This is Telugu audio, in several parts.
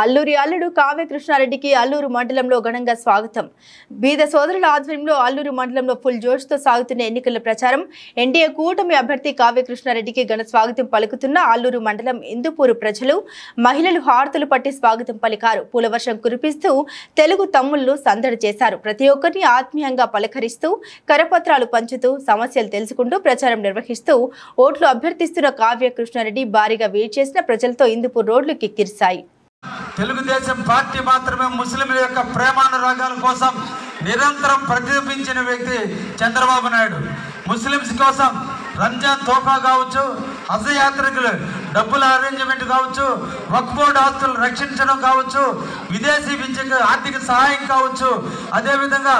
అల్లూరి అల్లుడు కావ్య కృష్ణారెడ్డికి అల్లూరు మండలంలో ఘనంగా స్వాగతం. బీద సోదరుల ఆధ్వర్యంలో అల్లూరు మండలంలో ఫుల్ జోష్తో సాగుతున్న ఎన్నికల ప్రచారం. ఎన్డీఏ కూటమి అభ్యర్థి కావ్య కృష్ణారెడ్డికి ఘన స్వాగతం పలుకుతున్న అల్లూరు మండలం ఇందుపూరు ప్రజలు, మహిళలు హారతులు పట్టి స్వాగతం పలికారు. పూలవర్షం కురిపిస్తూ తెలుగు తమ్ముళ్లు సందడి చేశారు. ప్రతి ఒక్కరిని ఆత్మీయంగా పలకరిస్తూ, కరపత్రాలు పంచుతూ, సమస్యలు తెలుసుకుంటూ ప్రచారం నిర్వహిస్తూ ఓట్లు అభ్యర్థిస్తున్న కావ్య కృష్ణారెడ్డి భారీగా వేడి చేసిన ప్రజలతో ఇందుపూరు రోడ్లు కిక్కిరిశాయి. తెలుగుదేశం పార్టీ మాత్రమే ముస్లింల యొక్క ప్రేమానురాగాల కోసం నిరంతరం ప్రతిబింబించిన వ్యక్తి చంద్రబాబు నాయుడు. ముస్లిమ్స్ కోసం రంజాన్ తోఫా కావచ్చు, హజ్ యాత్రికులు డబ్బుల అరేంజ్మెంట్ కావచ్చు, వక్ఫ్ బోర్డు ఆస్తులు రక్షించడం కావచ్చు, విదేశీ విద్యకు ఆర్థిక సహాయం కావచ్చు, అదేవిధంగా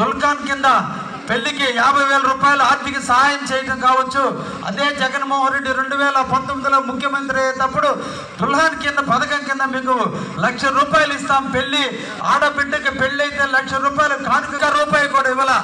దుల్ఖాన్ కింద పెళ్లికి 50,000 రూపాయలు ఆర్థిక సహాయం చేయడం కావచ్చు. అదే జగన్మోహన్ రెడ్డి 2019లో ముఖ్యమంత్రి అయ్యేటప్పుడు దుల్హాన్ కింద పథకం కింద మీకు 1,00,000 రూపాయలు ఇస్తాం, పెళ్లి ఆడబిడ్డకి పెళ్లి అయితే 1,00,000 రూపాయలు కానుక రూపాయి కూడా ఇవ్వాల.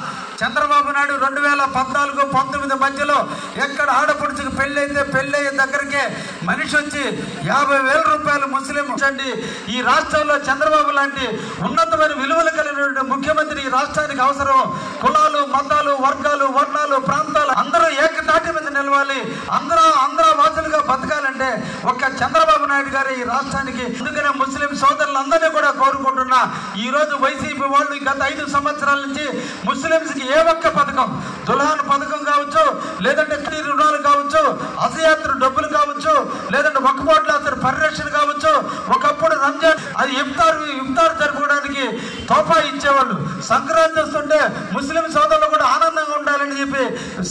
చంద్రబాబు నాయుడు 2014-19 మధ్యలో ఎక్కడ ఆడపడుచుకు పెళ్లి అయితే పెళ్లి అయ్యే దగ్గరకే మనిషి వచ్చి 50,000 రూపాయలు ముస్లిం అండి. ఈ రాష్ట్రంలో చంద్రబాబు లాంటి ఉన్నతమైన విలువలు కలిగిన ముఖ్యమంత్రి ఈ రాష్ట్రానికి అవసరం. కులాలు, మతాలు, వర్గాలు, వర్ణాలు, ప్రాంతాలు అందరూ ఏకతాటి మీద నిలవాలి, అందరూ వాసులుగా బతకాలంటే ఒక్క చంద్రబాబు నాయుడు గారు ఈ రాష్ట్రానికి. అందుకనే ముస్లిం సోదరులందరినీ కూడా కోరుకుంటున్నా. ఈ రోజు వైసీపీ వాళ్ళు గత 5 సంవత్సరాల నుంచి ముస్లింస్కి ఏ ఒక్క పథకం, దుల్హాన్ పథకం కావచ్చు, లేదంటే రుణాలు కావచ్చు, హజ్ డబ్బులు కావచ్చు, లేదంటే వక్ఫ్ బోర్డుల పరిరక్షణ కావచ్చు, ఒకప్పుడు రంజాన్ అది ఇఫ్తార్ జరుపుకోవడానికి తోఫా ఇచ్చేవాళ్ళు. సంక్రాంతి వస్తుంటే ముస్లిం సోదరులు కూడా ఆనందంగా ఉండాలని చెప్పి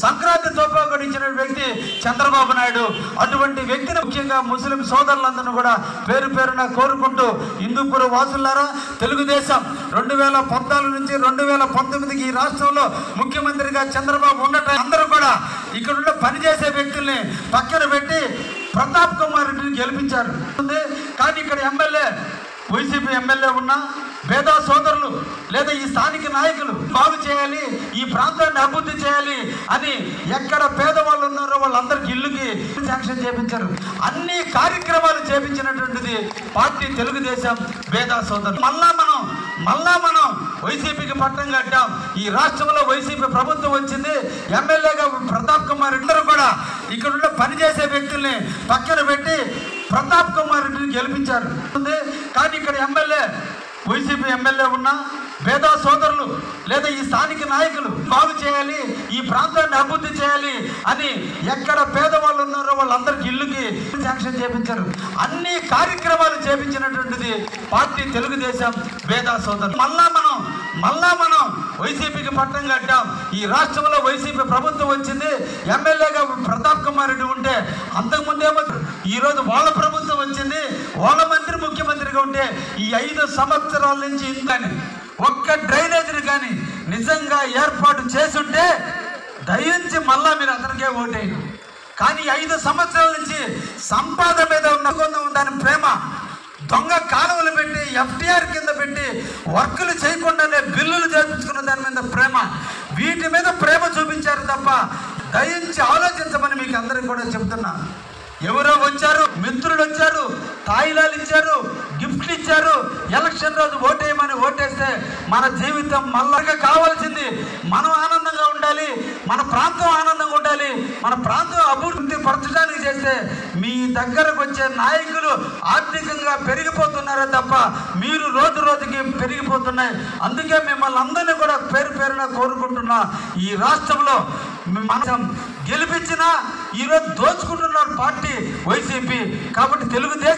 సంక్రాంతి తోఫా కూడా ఇచ్చిన వ్యక్తి చంద్రబాబు నాయుడు. అటువంటి వ్యక్తిని ముఖ్యంగా ముస్లిం సోదరులందరూ కూడా పేరు పేరున కోరుకుంటూ, హిందూపుర వాసులారా, తెలుగుదేశం 2014 నుంచి 2019కి ఈ రాష్ట్రంలో ముఖ్యమంత్రిగా చంద్రబాబు ఉండటం అందరూ కూడా ఇక్కడ పనిచేసే వ్యక్తుల్ని పక్కన పెట్టి ప్రతాప్ కుమార్ రెడ్డిని గెలిపించారు. కానీ ఇక్కడ వైసీపీ ఎమ్మెల్యే ఉన్నా పేద సోదరులు లేదా ఈ స్థానిక నాయకులు బాగు చేయాలి, ఈ ప్రాంతాన్ని అభివృద్ధి చేయాలి అని ఎక్కడ పేదవాళ్ళు ఉన్నారో వాళ్ళందరికీ ఇల్లుకి శాంక్షన్ చేయించారు. అన్ని కార్యక్రమాలు చేపించినటువంటిది పార్టీ తెలుగుదేశం పేద సోదరులు. మళ్ళా మనం వైసీపీకి పట్టం కట్టాం. ఈ రాష్ట్రంలో వైసీపీ ప్రభుత్వం వచ్చింది. ఎమ్మెల్యేగా ప్రతాప్ కుమార్ రెడ్డి కూడా ఇక్కడ పనిచేసే వ్యక్తుల్ని పక్కన పెట్టి ప్రతాప్ కుమార్ రెడ్డిని గెలిపించారు. కానీ ఇక్కడ వైసీపీ ఎమ్మెల్యే ఉన్నా పేద సోదరులు లేదా ఈ స్థానిక నాయకులు బాగు చేయాలి, ఈ ప్రాంతాన్ని అభివృద్ధి చేయాలి అని ఎక్కడ పేదవాళ్ళు ఉన్నారో వాళ్ళందరికీ ఇల్లుకి శాంక్షన్ చేయించారు. అన్ని కార్యక్రమాలు చేపించినటువంటిది పార్టీ తెలుగుదేశం పేద సోదరులు. మళ్ళా మనం వైసీపీకి పట్టం కట్టాం. ఈ రాష్ట్రంలో వైసీపీ ప్రభుత్వం వచ్చింది. ఎమ్మెల్యేగా ప్రతాప్ కుమార్ రెడ్డి ఉంటే అంతకుముందేమో ఈరోజు వాళ్ళ ప్రభుత్వం వచ్చింది. వాళ్ళ మంత్రి ముఖ్యమంత్రిగా ఉంటే ఈ 5 సంవత్సరాల నుంచి ఇంతని ఒక్క డ్రైనేజీని కానీ నిజంగా ఏర్పాటు చేసుంటే దయించి మళ్ళా మీరు అతనికే ఓటేయండి. కానీ 5 సంవత్సరాల నుంచి సంపాదన మీద ఉన్న దాని ప్రేమ, దొంగ కాలువలు పెట్టి FTR కింద పెట్టి వర్కులు చేయకుండానే బిల్లులు చేయించుకున్న దాని మీద ప్రేమ, వీటి మీద ప్రేమ చూపించారు తప్ప దయించి ఆలోచించమని మీకు అందరికీ కూడా చెప్తున్నా. ఎవరో వచ్చారు, మిత్రులు వచ్చారు, తాయిలాలు ఇచ్చారు, గిఫ్ట్లు ఇచ్చారు, ఎలక్షన్ రోజు ఓటేయమని ఓటేస్తే మన జీవితం మళ్ళగా కావాల్సింది మనం ఆనందంగా ఉండాలి, మన ప్రాంతం ఆనందంగా ఉండాలి, మన ప్రాంతం అభివృద్ధి పరచడానికి చేస్తే మీ దగ్గరకు వచ్చే నాయకులు ఆర్థికంగా పెరిగిపోతున్నారే తప్ప మీరు రోజు రోజుకి పెరిగిపోతున్నాయి. అందుకే మిమ్మల్ని అందరినీ కూడా పేరు పేరున కోరుకుంటున్నా. ఈ రాష్ట్రంలో మనం గెలిపించినా ఈరోజు దోచుకుంటున్నారు పార్టీ వైసీపీ. కాబట్టి తెలుగుదేశం